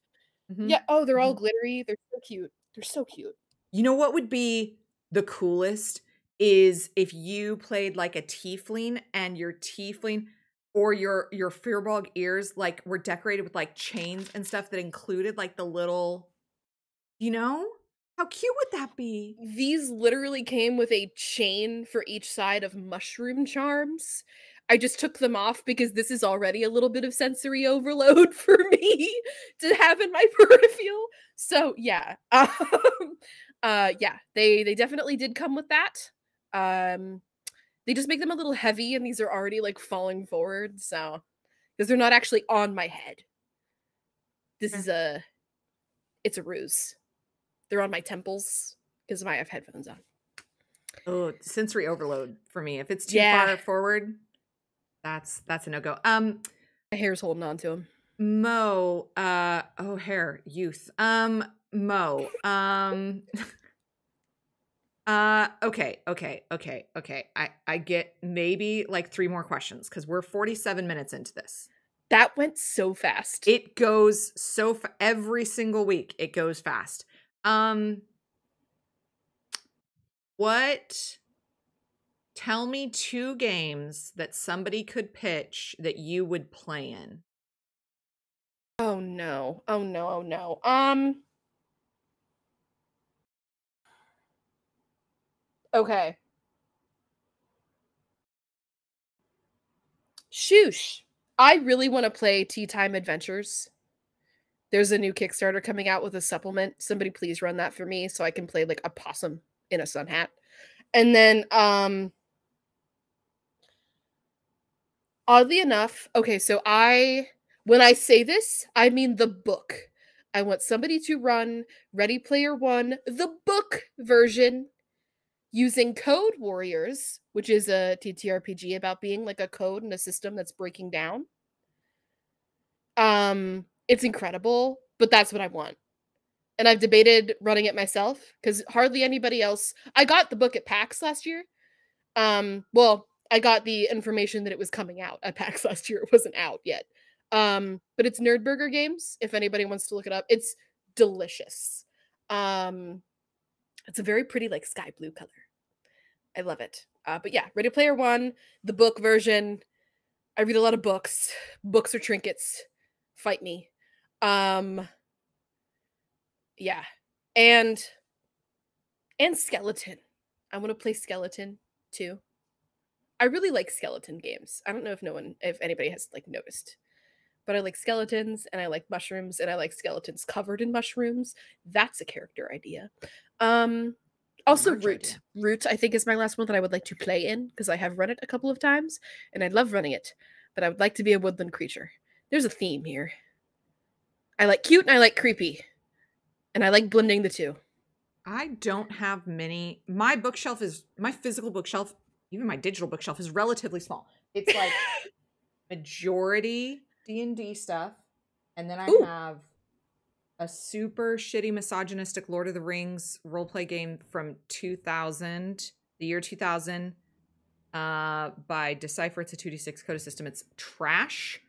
Mm-hmm. Yeah, oh, they're all glittery. They're so cute. They're so cute. You know what would be the coolest is if you played like a tiefling and your tiefling or your Fearbog ears like were decorated with like chains and stuff that included like the little, you know? How cute would that be? These literally came with a chain for each side of mushroom charms. I just took them off because this is already a little bit of sensory overload for me to have in my peripheral. So yeah. Yeah, they definitely did come with that. They just make them a little heavy, and these are already like falling forward, so because they're not actually on my head. This is it's a ruse. They're on my temples because I have headphones on. Oh, sensory overload for me. If it's too far forward, that's a no-go. My hair's holding on to him. Mo, hair, youth. Mo, okay. I get maybe like 3 more questions because we're 47 minutes into this. That went so fast. It goes so every single week. It goes fast. Tell me 2 games that somebody could pitch that you would play in. Oh no. Okay. Shoosh. I really want to play Tea Time Adventures. There's a new Kickstarter coming out with a supplement. Somebody please run that for me so I can play like a possum in a sun hat. And then oddly enough, okay, so when I say this, I mean the book. I want somebody to run Ready Player One, the book version, using Code Warriors, which is a TTRPG about being like a code in a system that's breaking down. It's incredible, but that's what I want. And I've debated running it myself because hardly anybody else. I got the book at PAX last year. Well, I got the information that it was coming out at PAX last year. It wasn't out yet. But it's Nerdburger Games, if anybody wants to look it up. It's delicious. It's a very pretty, like, sky blue color. I love it. But yeah, Ready Player One, the book version. I read a lot of books. Books are trinkets. Fight me. Yeah. And Skeleton. I want to play Skeleton too. I really like skeleton games. I don't know if anybody has like noticed. But I like skeletons and I like mushrooms and I like skeletons covered in mushrooms. That's a character idea. Also Root. Root I think is my last one that I would like to play in because I have run it a couple of times and I love running it. But I would like to be a woodland creature. There's a theme here. I like cute and I like creepy. And I like blending the two. I don't have many. My physical bookshelf, even my digital bookshelf is relatively small. It's like majority D&D stuff. And then I have a super shitty misogynistic Lord of the Rings roleplay game from 2000, the year 2000, by Decipher. It's a 2d6 code system. It's trash.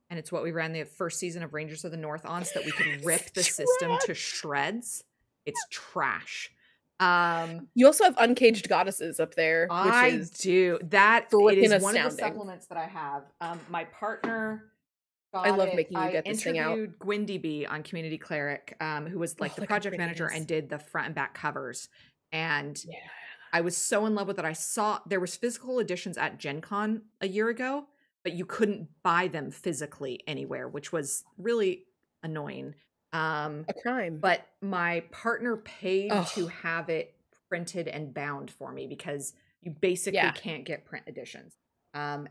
And it's what we ran the first season of Rangers of the North on so that we could rip the system to shreds. It's trash. You also have Uncaged Goddesses up there. I do. That it is one of the supplements that I have. My partner I love making you get this thing out. I interviewed Gwyndy B on Community Cleric, who was like the project manager and did the front and back covers. And I was so in love with it. I saw there was physical editions at Gen Con a year ago, but you couldn't buy them physically anywhere, which was really annoying. A crime. But my partner paid to have it printed and bound for me because you basically can't get print editions. And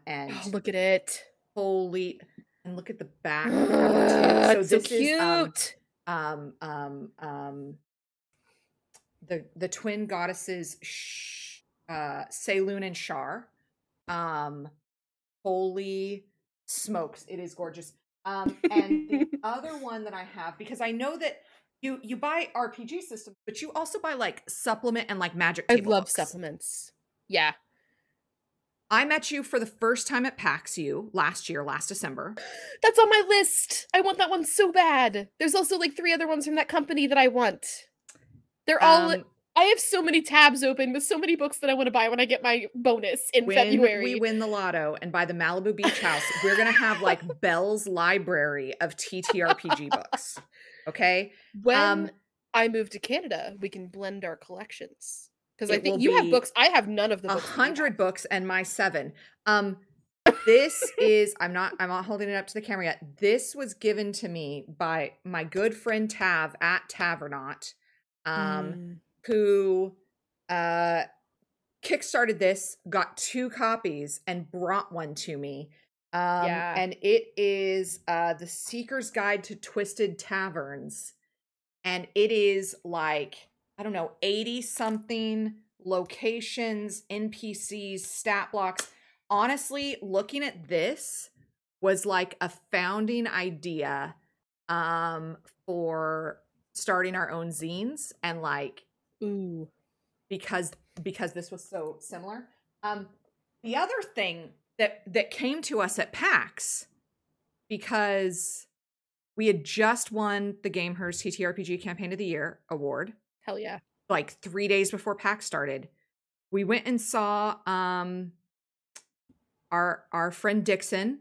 look at it. Holy, and look at the back. So this cute. Is the twin goddesses Saloon and Shar. Holy smokes, it is gorgeous. And the other one that I have, because I know that you buy RPG systems, but you also buy like supplement and like magic table I love books. Supplements. Yeah. I met you for the first time at PAX last December. That's on my list. I want that one so bad. There's also like 3 other ones from that company that I want. They're all I have so many tabs open with so many books that I want to buy when I get my bonus in February. We win the lotto and buy the Malibu Beach house, we're going to have like Belle's library of TTRPG books. Okay? When I move to Canada, we can blend our collections. Because I think you have books. I have none of the books. 100 books and my 7. This is, I'm not holding it up to the camera yet. This was given to me by my good friend Tav at Tavernaut, who kickstarted this, got 2 copies, and brought one to me. And it is The Seeker's Guide to Twisted Taverns. And it is like, I don't know, 80-something locations, NPCs, stat blocks. Honestly, looking at this was like a founding idea for starting our own zines, and like, ooh, because this was so similar. The other thing that came to us at PAX, because we had just won the Gamehers TTRPG Campaign of the Year award. Hell yeah. Like 3 days before PAX started. We went and saw our friend Dixon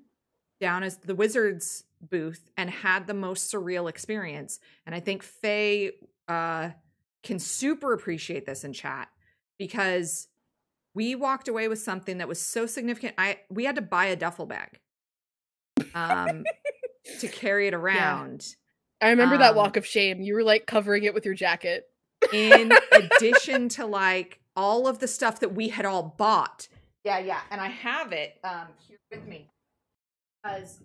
down as the Wizards booth and had the most surreal experience. And I think Faye can super appreciate this in chat, because we walked away with something that was so significant. We had to buy a duffel bag to carry it around. Yeah. I remember that walk of shame. You were like covering it with your jacket. In addition to like all of the stuff that we had all bought. Yeah. And I have it here with me, because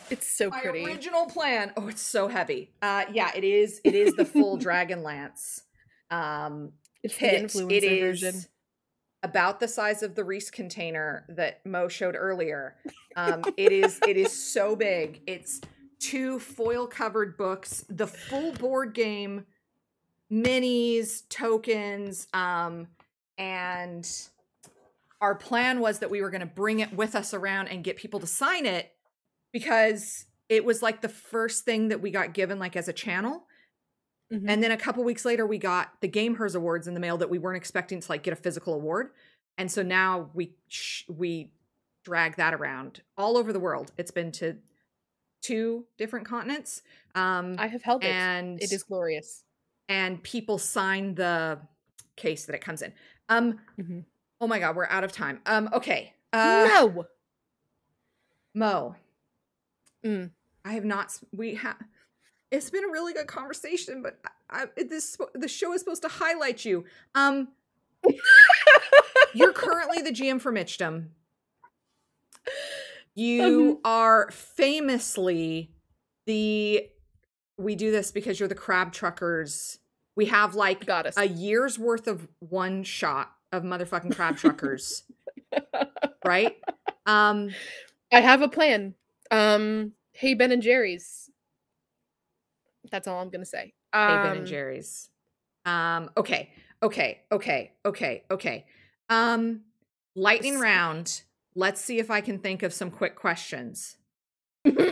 it's so pretty. My original plan. Oh, it's so heavy. Yeah, it is the full Dragonlance it's kit. The it is version. About the size of the Reese container that Mo showed earlier. It is so big. It's 2 foil covered books, the full board game, minis, tokens, and our plan was that we were going to bring it with us around and get people to sign it, because it was like the first thing that we got given like as a channel. Mm-hmm. And then a couple weeks later, we got the Gamehers awards in the mail that we weren't expecting to like get a physical award. And so now we drag that around all over the world. It's been to 2 different continents. I have held it, and it is glorious. And people sign the case that it comes in. Oh my God, we're out of time. Okay. No. Mo. I have not. It's been a really good conversation, but the show is supposed to highlight you. You're currently the GM for Mitchdom. You are famously we do this because you're the Crab Truckers. We have like a year's worth of one shot of motherfucking Crab Truckers. Right? I have a plan. Hey, Ben and Jerry's. That's all I'm gonna say. Hey, Ben and Jerry's. Okay. Lightning round. Let's see if I can think of some quick questions.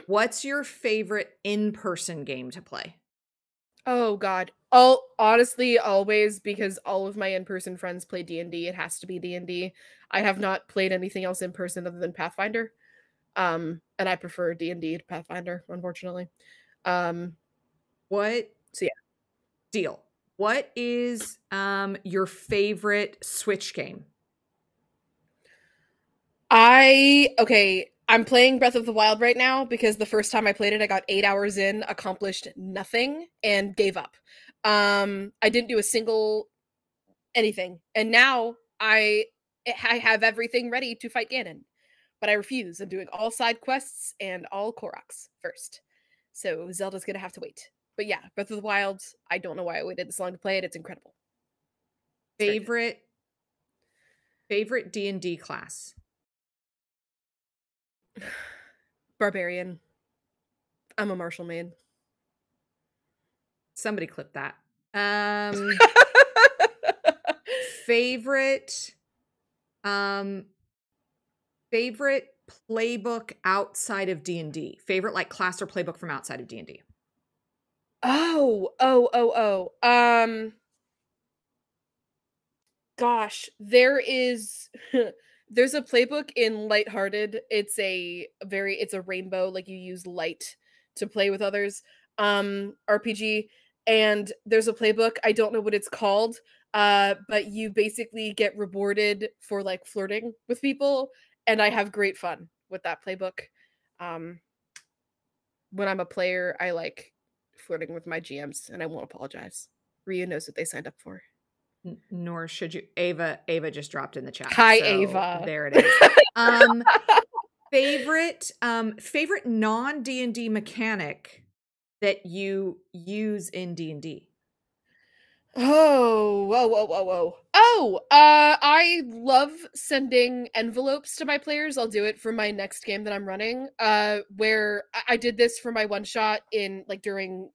What's your favorite in-person game to play? Oh God. Honestly, always, because all of my in-person friends play D&D. It has to be D&D. I have not played anything else in person other than Pathfinder. And I prefer D&D to Pathfinder, unfortunately. Deal. What is your favorite Switch game? I'm playing Breath of the Wild right now because the first time I played it, I got 8 hours in, accomplished nothing, and gave up. I didn't do a single anything. And now I have everything ready to fight Ganon. But I refuse. I'm doing all side quests and all Koroks first. So Zelda's going to have to wait. But yeah, Breath of the Wild, I don't know why I waited this long to play it. It's incredible. Favorite D&D class? Barbarian. I'm a martial maid. Somebody clip that. Favorite playbook outside of D&D? Favorite like class or playbook from outside of D&D? Gosh, there is there's a playbook in Lighthearted. It's a rainbow, like you use light to play with others. RPG, and there's a playbook, I don't know what it's called, but you basically get rewarded for like flirting with people, and I have great fun with that playbook. Um when I'm a player, I like flirting with my GMs, and I won't apologize. Rhea knows what they signed up for. Nor should you. Ava just dropped in the chat. Hi, so Ava. There it is. Favorite non D&D mechanic that you use in D&D? Oh, whoa, whoa, whoa, whoa. Oh, I love sending envelopes to my players. I'll do it for my next game that I'm running. Where I did this for my one shot in like during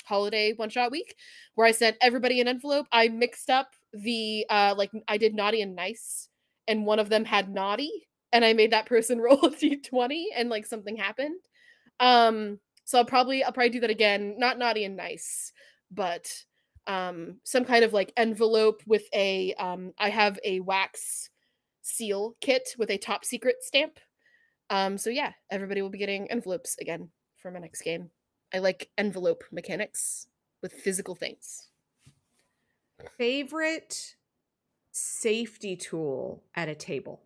holiday one shot week, where I sent everybody an envelope. I mixed up the like I did naughty and nice, and one of them had naughty, and I made that person roll a d20, and like something happened. So I'll probably do that again. Not naughty and nice, but some kind of like envelope with a I have a wax seal kit with a top secret stamp. So yeah, everybody will be getting envelopes again for my next game. I like envelope mechanics with physical things. Favorite safety tool at a table?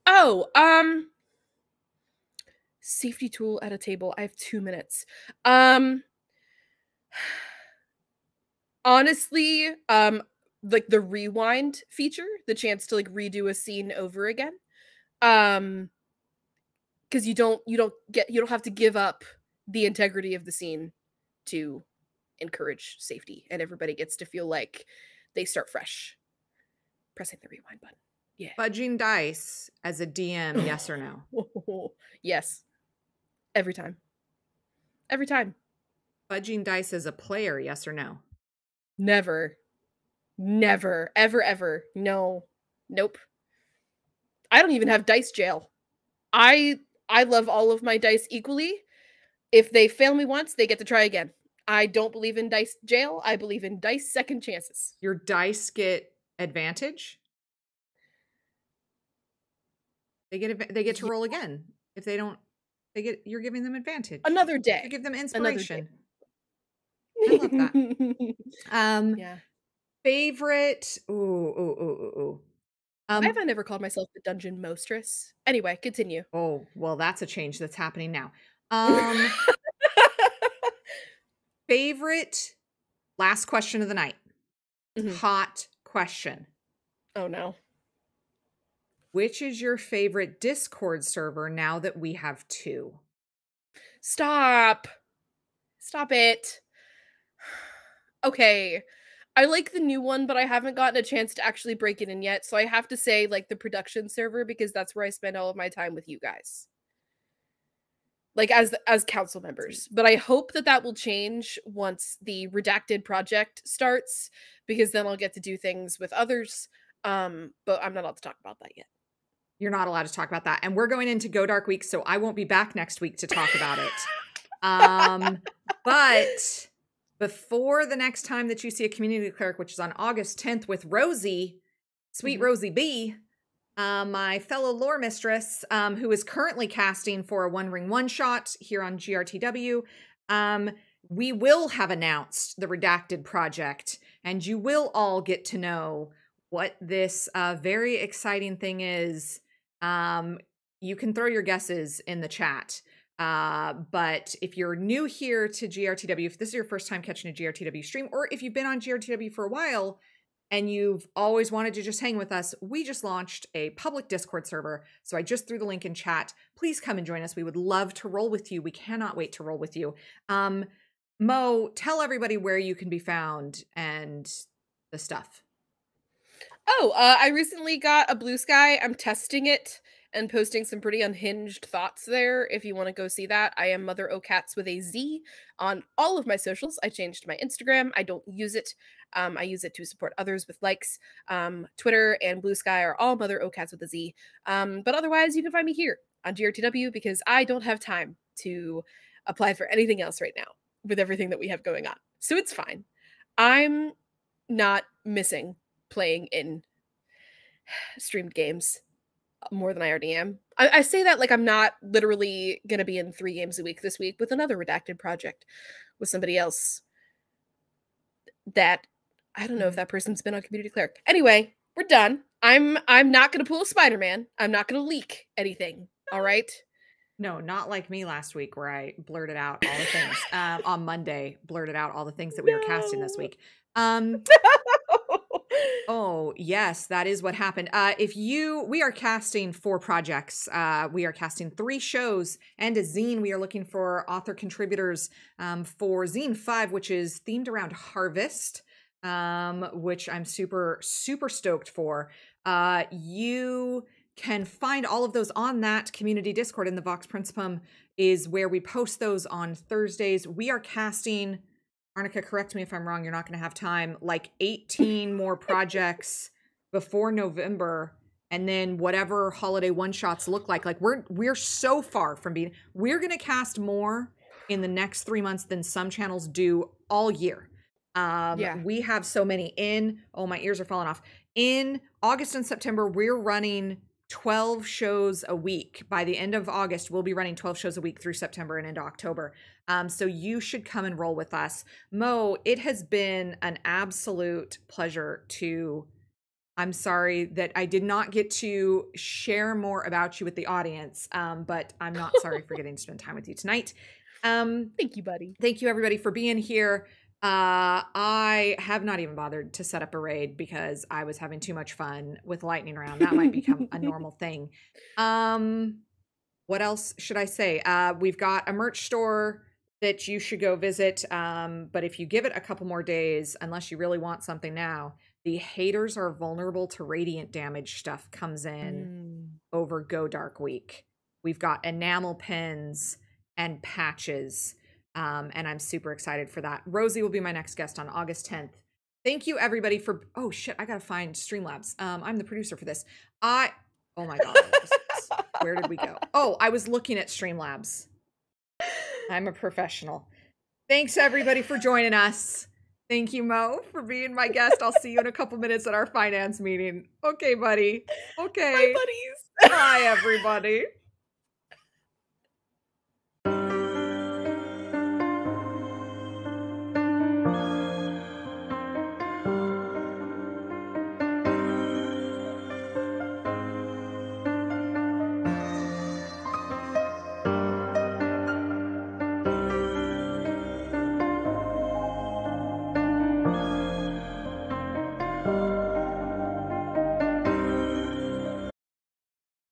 Oh, safety tool at a table. I have 2 minutes. Honestly, like the rewind feature, the chance to like redo a scene over again. Because you don't have to give up the integrity of the scene to encourage safety, and everybody gets to feel like they start fresh. Pressing the rewind button. Yeah. Fudging dice as a DM, yes or no? Yes. Every time. Every time. Fudging dice as a player, yes or no? Never. Never. Ever, ever. No. Nope. I don't even have dice jail. I love all of my dice equally. If they fail me once, they get to try again. I don't believe in dice jail. I believe in dice second chances. Your dice get advantage? They get to roll again. If they don't, you're giving them advantage. Another day. You give them inspiration. I love that. Yeah. Favorite. Ooh. Why have I never called myself the dungeon mostress? Anyway, continue. Oh, well, that's a change that's happening now. Favorite. Last question of the night. Mhm. Hot question. Oh no. Which is your favorite Discord server now that we have 2? Stop. Stop it. Okay. I like the new one, but I haven't gotten a chance to actually break it in yet. So I have to say like the production server, because that's where I spend all of my time with you guys. Like as council members. But I hope that will change once the redacted project starts, because then I'll get to do things with others. But I'm not allowed to talk about that yet. You're not allowed to talk about that. And we're going into Go Dark Week, so I won't be back next week to talk about it. But before the next time that you see a community cleric, which is on August 10th with Rosie, sweet Rosie B, my fellow lore mistress, who is currently casting for a One Ring One Shot here on GRTW, we will have announced the redacted project, and you will all get to know what this very exciting thing is. You can throw your guesses in the chat. But if you're new here to GRTW, if this is your first time catching a GRTW stream, or if you've been on GRTW for a while and you've always wanted to just hang with us, we just launched a public Discord server. So I just threw the link in chat. Please come and join us. We would love to roll with you. We cannot wait to roll with you. Mo, tell everybody where you can be found and the stuff. Oh, I recently got a Blue Sky. I'm testing it and posting some pretty unhinged thoughts there. If you want to go see that, I am MotherOCatz with a Z on all of my socials. I changed my Instagram. I don't use it. I use it to support others with likes. Twitter and Blue Sky are all MotherOCatz with a Z. But otherwise, you can find me here on GRTW, because I don't have time to apply for anything else right now with everything that we have going on. So it's fine. I'm not missing playing in streamed games more than I already am. I say that like I'm not literally going to be in 3 games a week this week with another redacted project with somebody else that I don't know if that person's been on Community Cleric. Anyway, we're done. I'm not going to pull a Spider-Man. I'm not going to leak anything. All right? No, not like me last week where I blurted out all the things. On Monday, blurted out all the things that we were casting this week. Oh, yes, that is what happened. We are casting 4 projects. We are casting 3 shows and a zine. We are looking for author contributors for zine 5, which is themed around harvest, which I'm super, super stoked for. You can find all of those on that community Discord, in the Vox Principum is where we post those on Thursdays. We are casting, Arnica, correct me if I'm wrong, you're not going to have time, like 18 more projects before November, and then whatever holiday one-shots look like we're so far from being, we're going to cast more in the next 3 months than some channels do all year. We have so many my ears are falling off. In August and September, we're running 12 shows a week. By the end of August, we'll be running 12 shows a week through September and into October. So you should come and roll with us. Mo, it has been an absolute pleasure I'm sorry that I did not get to share more about you with the audience, but I'm not sorry for getting to spend time with you tonight. Thank you, buddy. Thank you, everybody, for being here. I have not even bothered to set up a raid because I was having too much fun with lightning round. That might become a normal thing. What else should I say? We've got a merch store that you should go visit. But if you give it a couple more days, unless you really want something now, the haters are vulnerable to radiant damage stuff comes in over Go Dark Week. We've got enamel pins and patches. And I'm super excited for that. Rosie will be my next guest on August 10th. Thank you, everybody, for... Oh, shit, I gotta find Streamlabs. I'm the producer for this. Oh, my God. Where did we go? Oh, I was looking at Streamlabs. I'm a professional. Thanks, everybody, for joining us. Thank you, Mo, for being my guest. I'll see you in a couple minutes at our finance meeting. Okay, buddy. Okay. Bye, buddies. Bye, everybody.